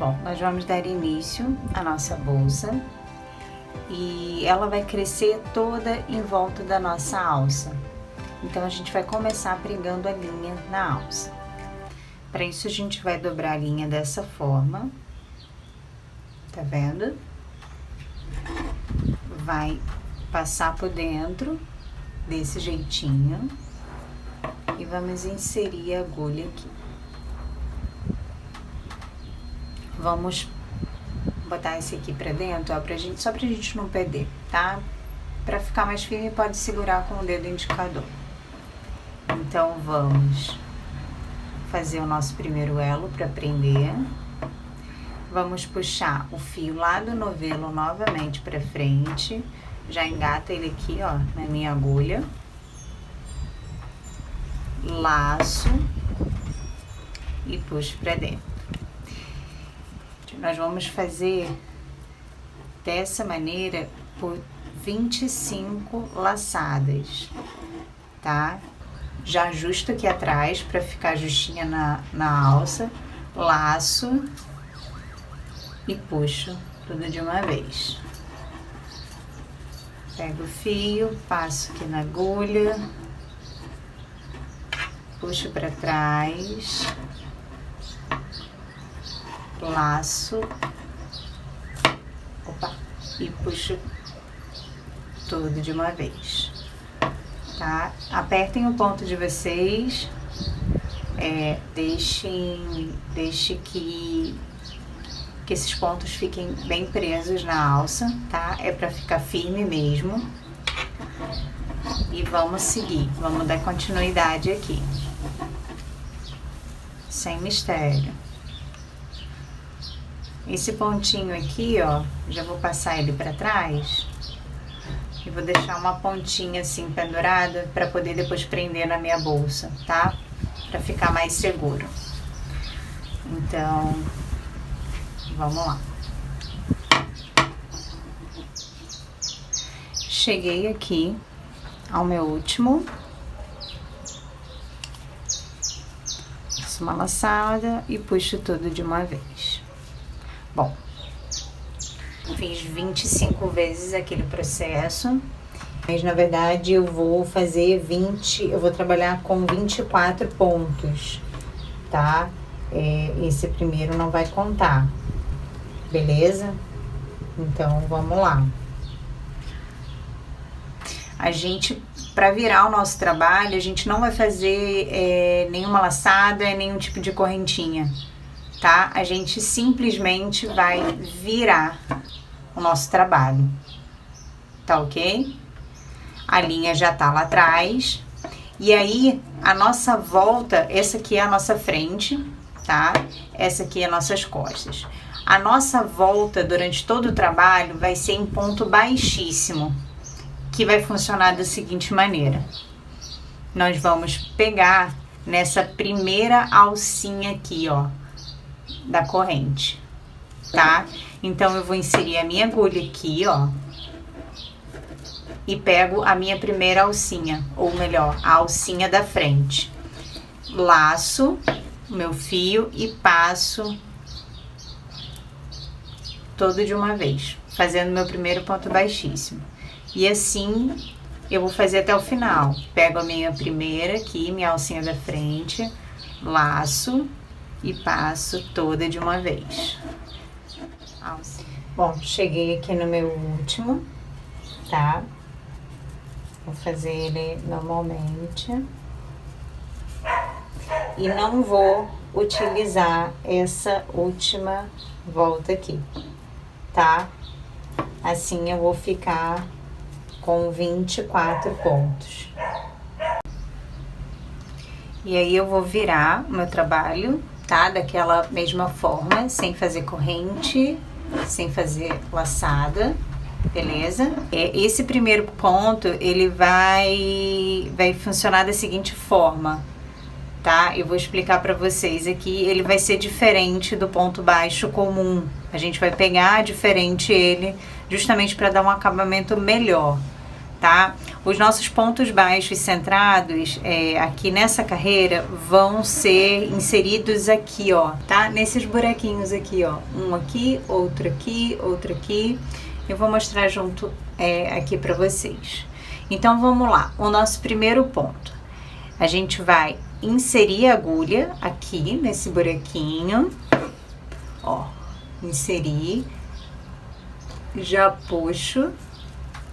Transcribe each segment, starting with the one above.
Bom, nós vamos dar início à nossa bolsa e ela vai crescer toda em volta da nossa alça. Então a gente vai começar pregando a linha na alça. Para isso a gente vai dobrar a linha dessa forma, tá vendo? Vai passar por dentro desse jeitinho e vamos inserir a agulha aqui. Vamos botar esse aqui pra dentro, ó, só pra gente não perder, tá? Pra ficar mais firme, pode segurar com o dedo indicador. Então, vamos fazer o nosso primeiro elo pra prender. Vamos puxar o fio lá do novelo novamente pra frente. Já engata ele aqui, ó, na minha agulha. Laço e puxo pra dentro. Nós vamos fazer dessa maneira por 25 laçadas, tá? Já ajusto aqui atrás para ficar justinha na alça, laço e puxo tudo de uma vez. Pego o fio, passo aqui na agulha, puxo para trás, laço, e puxo tudo de uma vez, tá? Apertem o ponto de vocês, deixe que esses pontos fiquem bem presos na alça, tá? É pra ficar firme mesmo. E vamos seguir, vamos dar continuidade aqui, sem mistério. Esse pontinho aqui, ó, já vou passar ele pra trás e vou deixar uma pontinha assim pendurada pra poder depois prender na minha bolsa, tá? Pra ficar mais seguro. Então, vamos lá. Cheguei aqui ao meu último. Faço uma laçada e puxo tudo de uma vez. Bom, fiz 25 vezes aquele processo, mas na verdade eu vou trabalhar com 24 pontos, tá? Esse primeiro não vai contar, beleza? Então, vamos lá. Para virar o nosso trabalho, a gente não vai fazer nenhuma laçada, nenhum tipo de correntinha. Tá? A gente simplesmente vai virar o nosso trabalho, tá ok? A linha já tá lá atrás, e aí a nossa volta, essa aqui é a nossa frente, tá? Essa aqui é as nossas costas. A nossa volta durante todo o trabalho vai ser em ponto baixíssimo, que vai funcionar da seguinte maneira. Nós vamos pegar nessa primeira alcinha aqui, ó, da corrente, tá? Então, eu vou inserir a minha agulha aqui, ó, e pego a minha primeira alcinha, ou melhor, a alcinha da frente. Laço o meu fio e passo todo de uma vez, fazendo meu primeiro ponto baixíssimo. E assim, eu vou fazer até o final. Pego a minha primeira aqui, minha alcinha da frente, laço e passo toda de uma vez. Bom, cheguei aqui no meu último, tá? Vou fazer ele normalmente. E não vou utilizar essa última volta aqui, tá? Assim eu vou ficar com 24 pontos. E aí eu vou virar o meu trabalho, tá? Daquela mesma forma, sem fazer corrente, sem fazer laçada, beleza? Esse primeiro ponto, ele vai funcionar da seguinte forma, tá? Eu vou explicar pra vocês aqui, ele vai ser diferente do ponto baixo comum. A gente vai pegar diferente ele, justamente para dar um acabamento melhor, tá? Os nossos pontos baixos centrados aqui nessa carreira vão ser inseridos aqui, ó, tá? Nesses buraquinhos aqui, ó. Um aqui, outro aqui, outro aqui. Eu vou mostrar junto aqui pra vocês. Então, vamos lá. O nosso primeiro ponto. A gente vai inserir a agulha aqui nesse buraquinho. Ó, inserir. Já puxo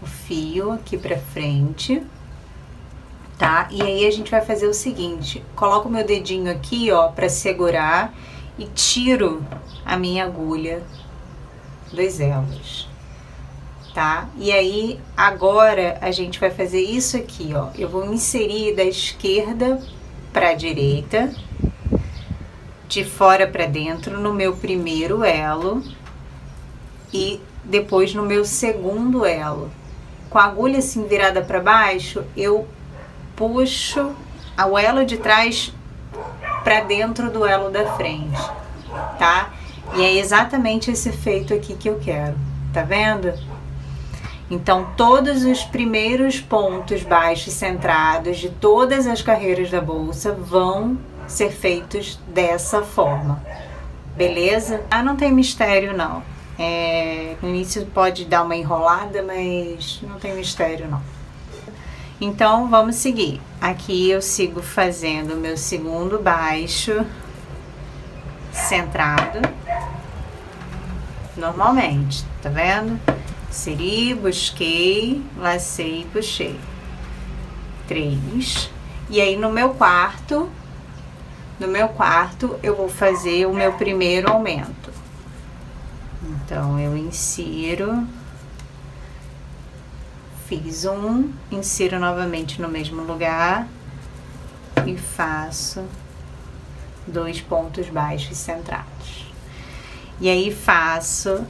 o fio aqui pra frente, tá? E aí a gente vai fazer o seguinte, coloco o meu dedinho aqui, ó, pra segurar e tiro a minha agulha dos elos, tá? E aí, agora, a gente vai fazer isso aqui, ó. Eu vou inserir da esquerda pra direita, de fora pra dentro, no meu primeiro elo e depois no meu segundo elo. Com a agulha assim virada para baixo, eu puxo o elo de trás para dentro do elo da frente, tá? E é exatamente esse efeito aqui que eu quero, tá vendo? Então, todos os primeiros pontos baixos centrados de todas as carreiras da bolsa vão ser feitos dessa forma, beleza? Ah, não tem mistério não. No início pode dar uma enrolada, mas não tem mistério não. Então, vamos seguir. Aqui eu sigo fazendo o meu segundo baixo centrado, normalmente, tá vendo? Inseri, busquei, lacei, puxei. 3. E aí no meu quarto eu vou fazer o meu primeiro aumento. Então, eu insiro, fiz um, insiro novamente no mesmo lugar e faço 2 pontos baixos centrados. E aí, faço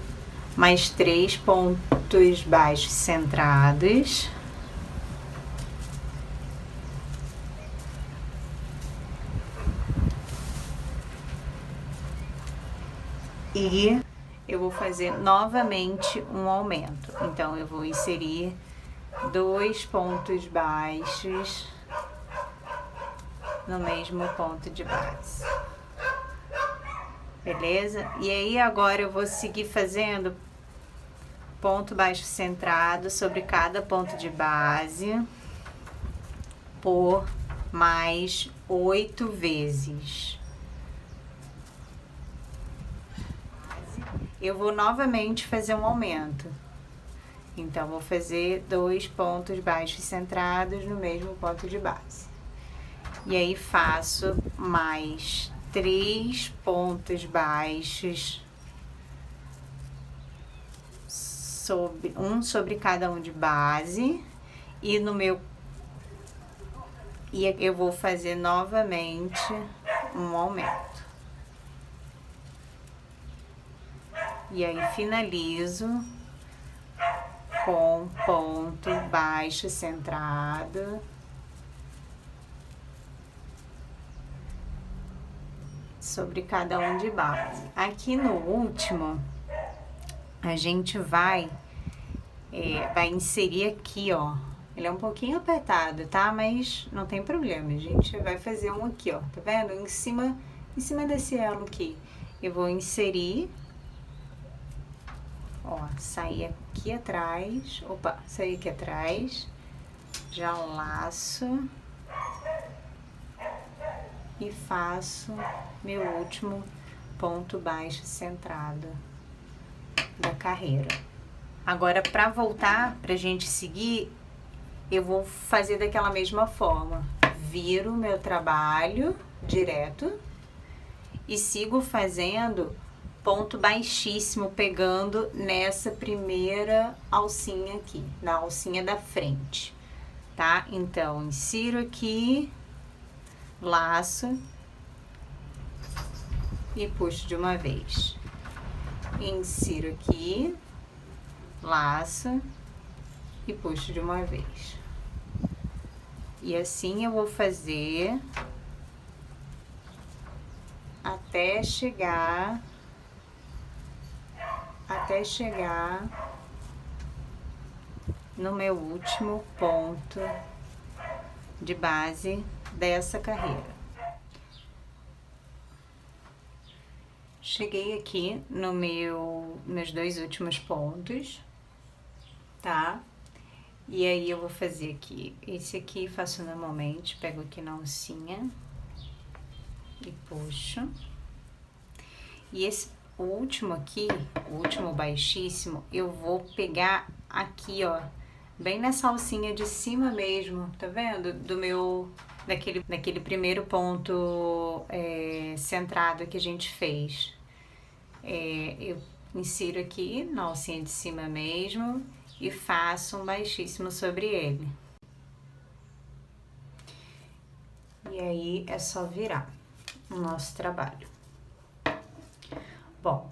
mais 3 pontos baixos centrados. E eu vou fazer novamente um aumento. Então, eu vou inserir 2 pontos baixos no mesmo ponto de base. Beleza? E aí, agora eu vou seguir fazendo ponto baixo centrado sobre cada ponto de base por mais 8 vezes. Eu vou novamente fazer um aumento. Então, vou fazer 2 pontos baixos centrados no mesmo ponto de base. E aí, faço mais 3 pontos baixos, sobre cada um de base. E eu vou fazer novamente um aumento. E aí, finalizo com ponto baixo centrado. Sobre cada um de base. Aqui no último, a gente vai inserir aqui, ó. Ele é um pouquinho apertado, tá? Mas não tem problema, a gente vai fazer um aqui, ó. Tá vendo? Em cima desse elo aqui. Eu vou inserir. Ó, sair aqui atrás, sair aqui atrás, já laço e faço meu último ponto baixo centrado da carreira. Agora, para voltar, pra gente seguir, eu vou fazer daquela mesma forma. Viro meu trabalho direto e sigo fazendo ponto baixíssimo, pegando nessa primeira alcinha aqui, na alcinha da frente, tá? Então, insiro aqui, laço e puxo de uma vez. Insiro aqui, laço e puxo de uma vez. E assim eu vou fazer até chegar no meu último ponto de base dessa carreira. Cheguei aqui no meus 2 últimos pontos, tá? E aí eu vou fazer aqui, esse aqui faço normalmente, pego aqui na alcinha e puxo. E esse último aqui, o último baixíssimo, eu vou pegar aqui, ó, bem nessa alcinha de cima mesmo, tá vendo? Daquele primeiro ponto centrado que a gente fez. Eu insiro aqui na alcinha de cima mesmo e faço um baixíssimo sobre ele. E aí é só virar o nosso trabalho. Bom,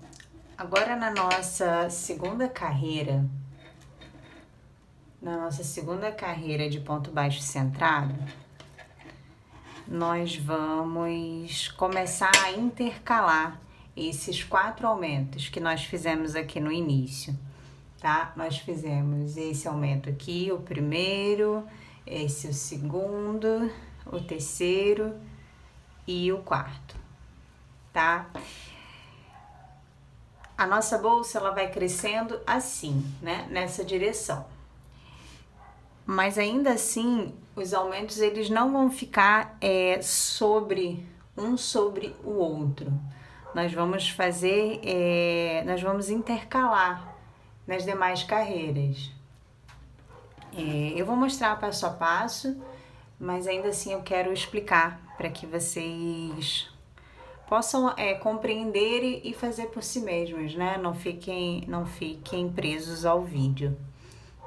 agora na nossa segunda carreira de ponto baixo centrado, nós vamos começar a intercalar esses 4 aumentos que nós fizemos aqui no início, tá? Nós fizemos esse aumento aqui, o primeiro, esse o segundo, o terceiro e o quarto, tá? A nossa bolsa, ela vai crescendo assim, né? Nessa direção. Mas ainda assim, os aumentos, eles não vão ficar sobre o outro. Nós vamos fazer, nós vamos intercalar nas demais carreiras. Eu vou mostrar passo a passo, mas ainda assim eu quero explicar para que vocês possam compreender e fazer por si mesmos, né? Não fiquem presos ao vídeo,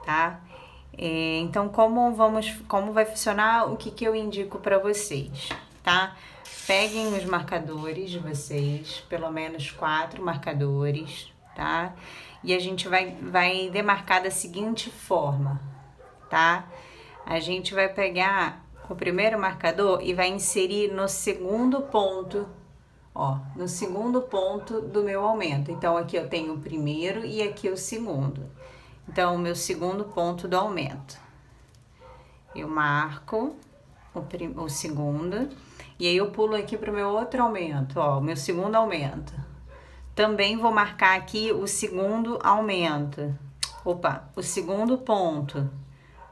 tá? Então, como vai funcionar, o que eu indico para vocês, tá? Peguem os marcadores de vocês, pelo menos 4 marcadores, tá? E a gente vai demarcar da seguinte forma, tá? A gente vai pegar o primeiro marcador e vai inserir no segundo ponto, ó, no segundo ponto do meu aumento. Então, aqui eu tenho o primeiro e aqui o segundo. Então, o meu segundo ponto do aumento. Eu marco o segundo e aí eu pulo aqui para o meu outro aumento, ó, o meu segundo aumento. Também vou marcar aqui o segundo aumento. O segundo ponto,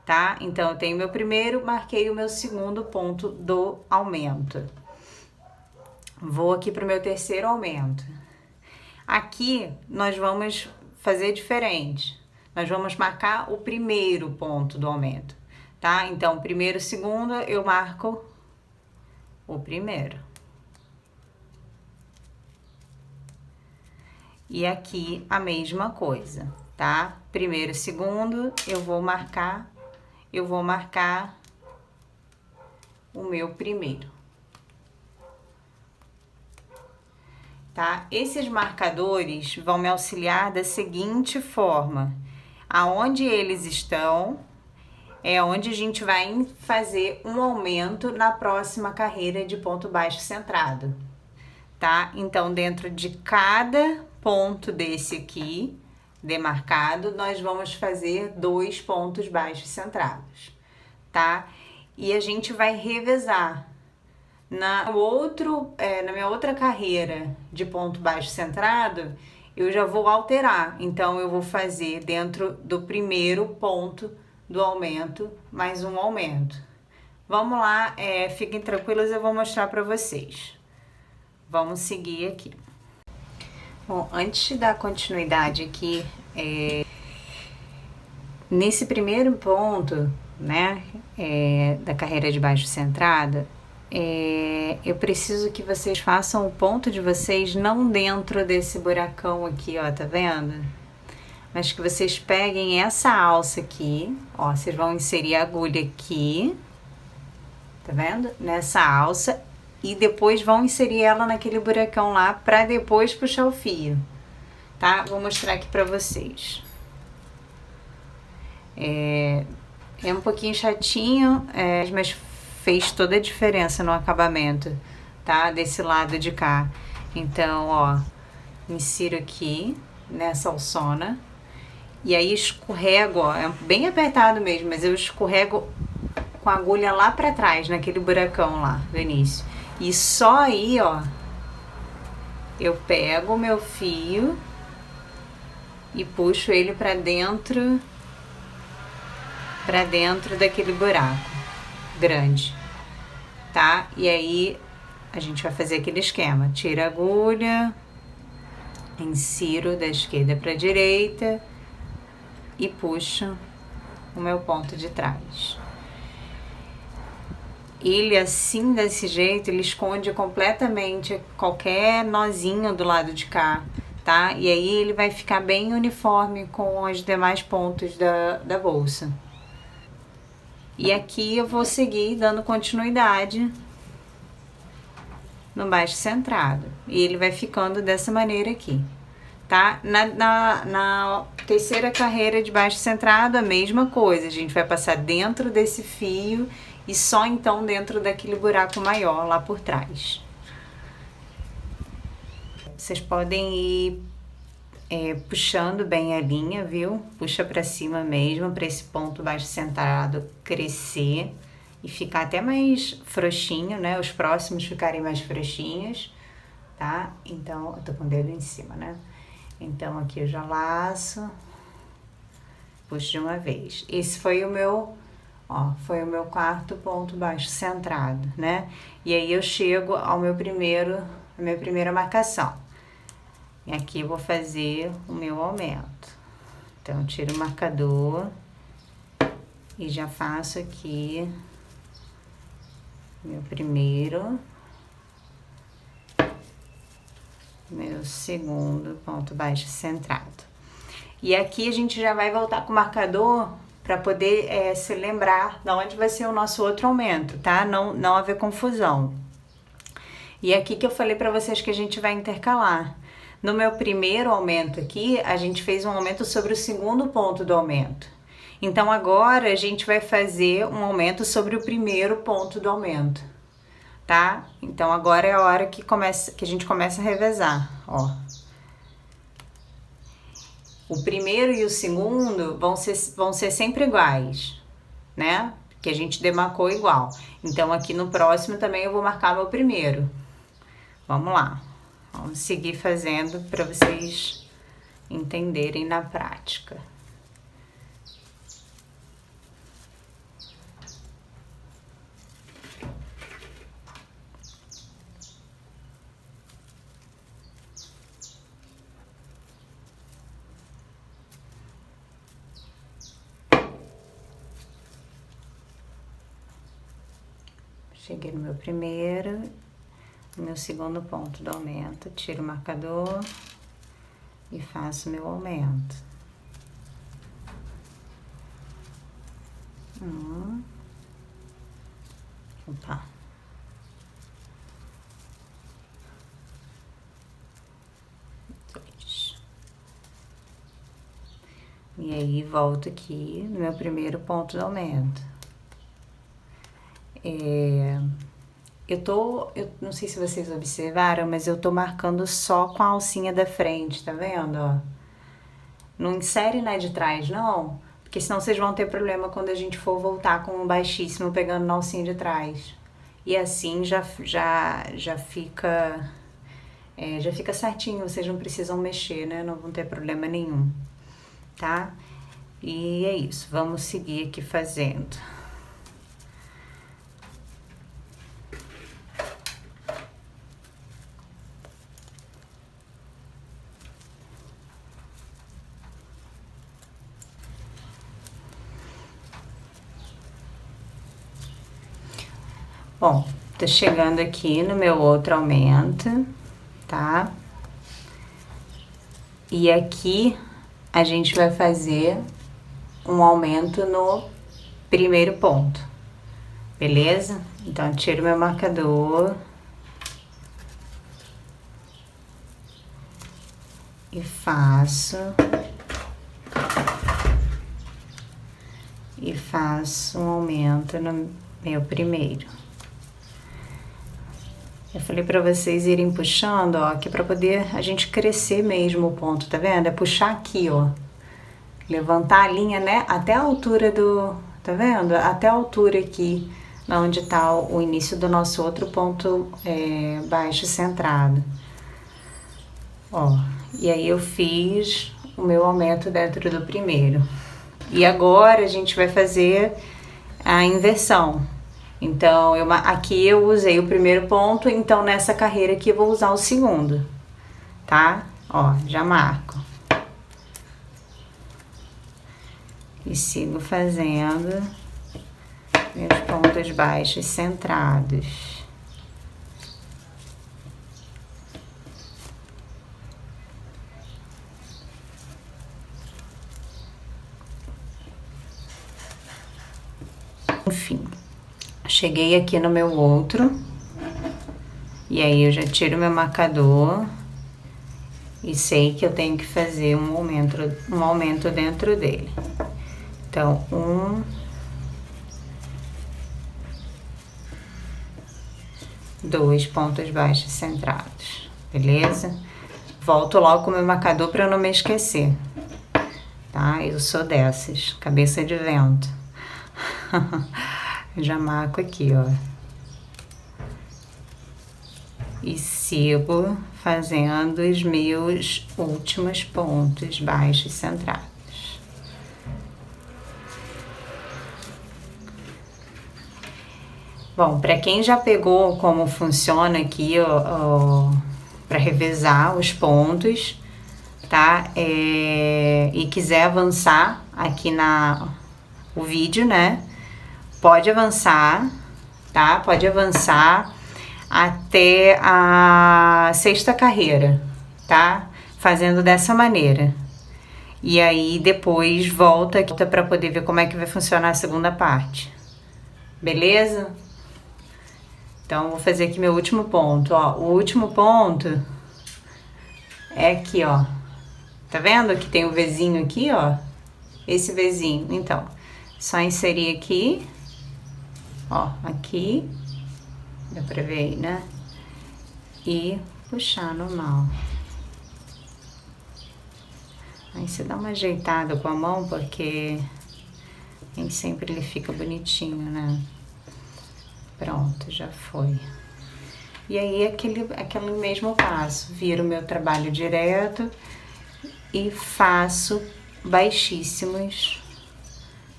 tá? Então, eu tenho meu primeiro, marquei o meu segundo ponto do aumento. Vou aqui para o meu terceiro aumento. Aqui, nós vamos fazer diferente. Nós vamos marcar o primeiro ponto do aumento, tá? Então, primeiro, segundo, eu marco o primeiro. E aqui a mesma coisa, tá? Primeiro, segundo, eu vou marcar o meu primeiro. Tá? Esses marcadores vão me auxiliar da seguinte forma: aonde eles estão é onde a gente vai fazer um aumento na próxima carreira de ponto baixo centrado, tá? Então, dentro de cada ponto desse aqui, demarcado, nós vamos fazer 2 pontos baixos centrados, tá? E a gente vai revezar. Na minha outra carreira de ponto baixo centrado, eu já vou alterar. Então, eu vou fazer dentro do primeiro ponto do aumento, mais um aumento. Vamos lá, fiquem tranquilos, eu vou mostrar para vocês. Vamos seguir aqui. Bom, antes de dar continuidade aqui, nesse primeiro ponto, né, da carreira de baixo centrado, eu preciso que vocês façam o ponto de vocês não dentro desse buracão aqui, ó, tá vendo? Mas que vocês peguem essa alça aqui, ó, vocês vão inserir a agulha aqui, tá vendo? Nessa alça, e depois vão inserir ela naquele buracão lá pra depois puxar o fio, tá? Vou mostrar aqui pra vocês. É um pouquinho chatinho, mas fez toda a diferença no acabamento, tá? Desse lado de cá. Então, ó, insiro aqui nessa alçona E aí escorrego, ó, é bem apertado mesmo, mas eu escorrego com a agulha lá pra trás, naquele buracão lá do início. E só aí, ó, eu pego o meu fio e puxo ele pra dentro daquele buraco grande, tá? E aí a gente vai fazer aquele esquema, tira a agulha, insiro da esquerda pra direita e puxo o meu ponto de trás. Ele assim, desse jeito, ele esconde completamente qualquer nozinho do lado de cá, tá? E aí ele vai ficar bem uniforme com os demais pontos da bolsa. E aqui eu vou seguir dando continuidade no baixo centrado. E ele vai ficando dessa maneira aqui, tá? Na terceira carreira de baixo centrado, a mesma coisa. A gente vai passar dentro desse fio e só então dentro daquele buraco maior lá por trás. Vocês podem ir puxando bem a linha, viu? Puxa pra cima mesmo, pra esse ponto baixo centrado crescer e ficar até mais frouxinho, né? Os próximos ficarem mais frouxinhos, tá? Então, eu tô com o dedo em cima, né? Então, aqui eu já laço, puxo de uma vez. Esse foi o meu, ó, foi o meu quarto ponto baixo centrado, né? E aí eu chego ao a minha primeira marcação. E aqui eu vou fazer o meu aumento. Então, eu tiro o marcador e já faço aqui meu primeiro, meu segundo ponto baixo centrado. E aqui a gente já vai voltar com o marcador para poder se lembrar de onde vai ser o nosso outro aumento, tá? Não haver confusão. E aqui que eu falei para vocês que a gente vai intercalar. No meu primeiro aumento aqui, a gente fez um aumento sobre o segundo ponto do aumento. Então, agora a gente vai fazer um aumento sobre o primeiro ponto do aumento, tá? Então, agora é a hora que a gente começa a revezar, ó. O primeiro e o segundo vão ser sempre iguais, né? Que a gente demarcou igual. Então, aqui no próximo também eu vou marcar meu primeiro. Vamos lá. Vamos seguir fazendo para vocês entenderem na prática. Cheguei no meu primeiro, no meu segundo ponto do aumento, tiro o marcador e faço meu aumento. Opa. Dois. E aí, volto aqui no meu primeiro ponto do aumento. Eu não sei se vocês observaram, mas eu tô marcando só com a alcinha da frente, tá vendo, ó? Não insere na de trás, não, porque senão vocês vão ter problema quando a gente for voltar com um baixíssimo pegando na alcinha de trás. E assim já fica certinho, vocês não precisam mexer, né? Não vão ter problema nenhum, tá? E é isso, vamos seguir aqui fazendo. Bom, tô chegando aqui no meu outro aumento, tá? E aqui a gente vai fazer um aumento no primeiro ponto, beleza? Então, eu tiro meu marcador e faço um aumento no meu primeiro. Eu falei pra vocês irem puxando, ó, que é pra poder a gente crescer mesmo o ponto, tá vendo? É puxar aqui, ó. levantar a linha, né, até a altura do, tá vendo? Até a altura aqui, onde tá o início do nosso outro ponto baixo centrado. Ó, e aí eu fiz o meu aumento dentro do primeiro. E agora a gente vai fazer a inversão. Então, aqui eu usei o primeiro ponto, então nessa carreira aqui eu vou usar o segundo, tá? Ó, já marco. E sigo fazendo meus pontos baixos centrados. Enfim, cheguei aqui no meu outro, e aí eu já tiro meu marcador e sei que eu tenho que fazer um aumento dentro dele. Então, 2 pontos baixos centrados, beleza? Volto logo com o meu marcador para eu não me esquecer, tá? Eu sou dessas, cabeça de vento. Já marco aqui, ó. E sigo fazendo os meus últimos pontos baixos centrados. Bom, para quem já pegou como funciona aqui, para revezar os pontos, tá? E quiser avançar aqui o vídeo, né? Pode avançar, tá? Pode avançar até a 6ª carreira, tá? Fazendo dessa maneira. E aí depois volta aqui para poder ver como é que vai funcionar a segunda parte. Beleza? Então, vou fazer aqui meu último ponto, ó. O último ponto é aqui, ó. Tá vendo que tem o Vzinho aqui, ó? Esse Vzinho. Então, só inserir aqui, ó, aqui. Dá pra ver aí, né? E puxar normal. Aí você dá uma ajeitada com a mão, porque nem sempre ele fica bonitinho, né? Pronto, já foi. E aí, aquele mesmo passo. Viro o meu trabalho direto e faço baixíssimos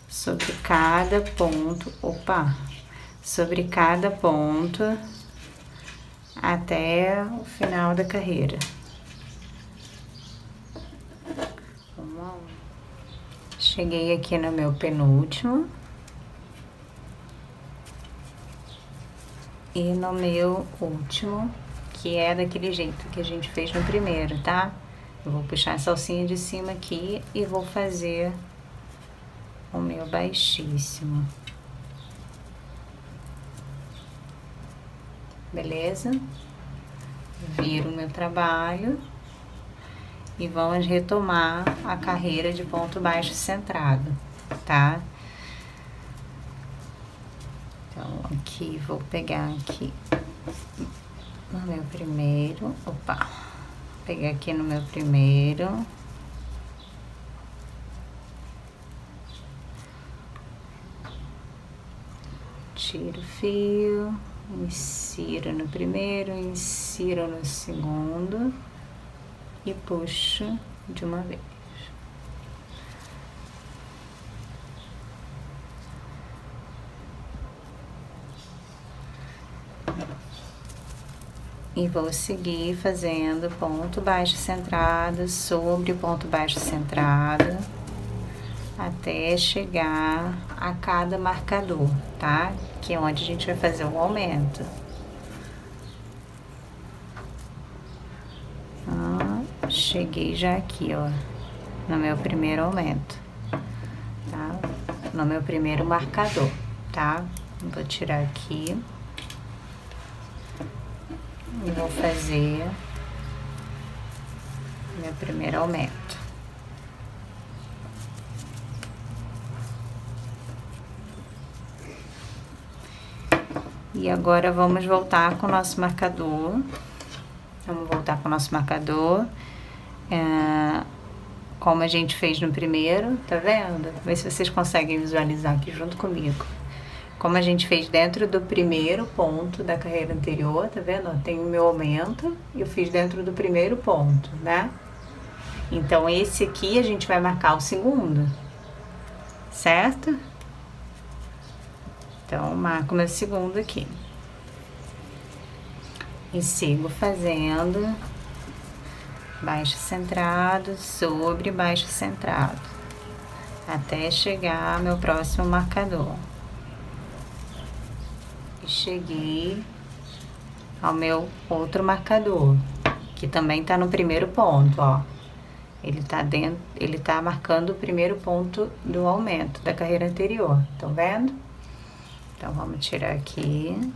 sobre cada ponto. Opa! Sobre cada ponto até o final da carreira. Cheguei aqui no meu penúltimo. E no meu último, que é daquele jeito que a gente fez no primeiro, tá? Eu vou puxar essa alcinha de cima aqui e vou fazer o meu baixíssimo. Beleza? Viro o meu trabalho e vamos retomar a carreira de ponto baixo centrado, tá? Então, aqui, vou pegar aqui no meu primeiro, opa, pegar aqui no meu primeiro, tiro o fio, insiro no primeiro, insiro no segundo e puxo de uma vez. E vou seguir fazendo ponto baixo centrado sobre ponto baixo centrado até chegar a cada marcador, tá? Que é onde a gente vai fazer o aumento. Cheguei já aqui, ó, no meu primeiro aumento, tá? No meu primeiro marcador, tá? Vou tirar aqui. E vou fazer meu primeiro aumento. E agora vamos voltar com o nosso marcador. Vamos voltar com o nosso marcador. como a gente fez no primeiro, tá vendo? Vê se vocês conseguem visualizar aqui junto comigo. Como a gente fez dentro do primeiro ponto da carreira anterior, tá vendo? Tem o meu aumento e eu fiz dentro do primeiro ponto, né? Então, esse aqui a gente vai marcar o segundo, certo? Então, marco meu segundo aqui. E sigo fazendo baixo centrado sobre baixo centrado, até chegar ao meu próximo marcador. E cheguei ao meu outro marcador, que também tá no primeiro ponto, ó. Ele tá marcando o primeiro ponto do aumento da carreira anterior, estão vendo? Então, vamos tirar aqui.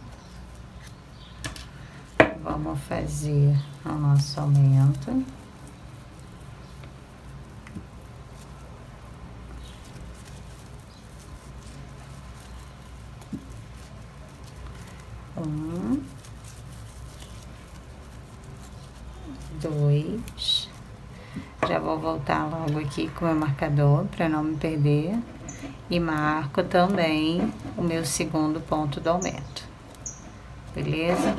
Vamos fazer o nosso aumento. Um, dois. Já vou voltar logo aqui com o meu marcador para não me perder. E marco também o meu segundo ponto do aumento. Beleza?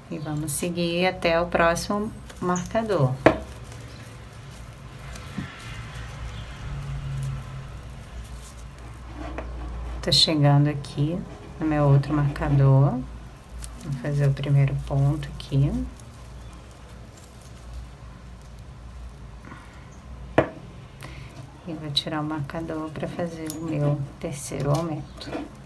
E vamos seguir até o próximo marcador. Tô chegando aqui no meu outro marcador. Vou fazer o primeiro ponto aqui. E vou tirar o marcador para fazer o meu terceiro aumento.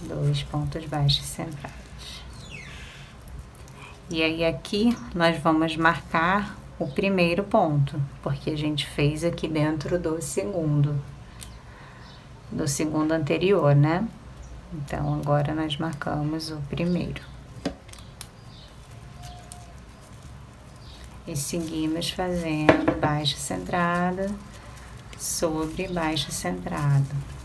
Dois pontos baixos centrados. E aí aqui nós vamos marcar o primeiro ponto, porque a gente fez aqui dentro do segundo anterior, né? Então agora nós marcamos o primeiro. E seguimos fazendo baixo centrado sobre baixo centrado.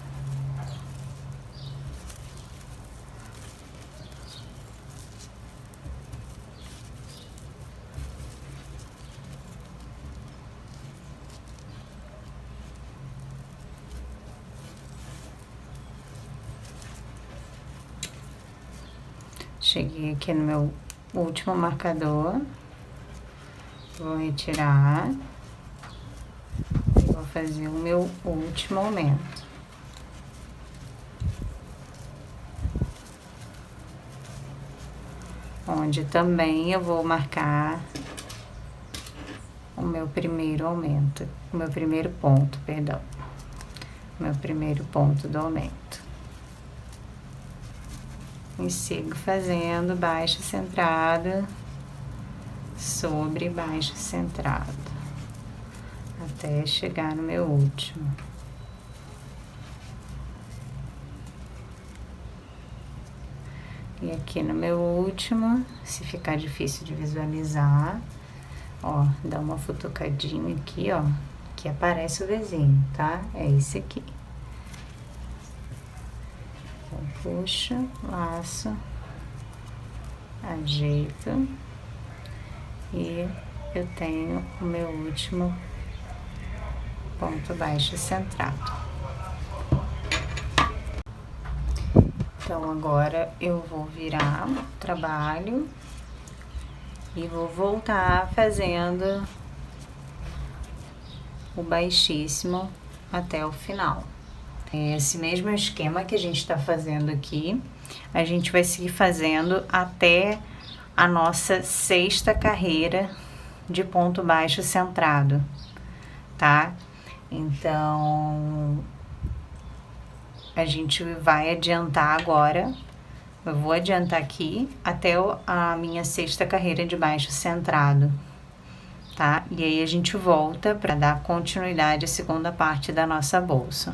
Cheguei aqui no meu último marcador, vou retirar e vou fazer o meu último aumento. Onde também eu vou marcar o meu primeiro aumento, o meu primeiro ponto, perdão, o meu primeiro ponto do aumento. E sigo fazendo baixo centrado sobre baixo centrado, até chegar no meu último. E aqui no meu último, se ficar difícil de visualizar, ó, dá uma futucadinha aqui, ó, que aparece o vizinho, tá? É esse aqui. Puxo, laço, ajeito e eu tenho o meu último ponto baixo centrado. Então agora eu vou virar o trabalho e vou voltar fazendo o baixíssimo até o final. Esse mesmo esquema que a gente tá fazendo aqui, a gente vai seguir fazendo até a nossa sexta carreira de ponto baixo centrado, tá? Então, a gente vai adiantar agora, eu vou adiantar aqui até a minha sexta carreira de baixo centrado, tá? E aí a gente volta para dar continuidade à segunda parte da nossa bolsa.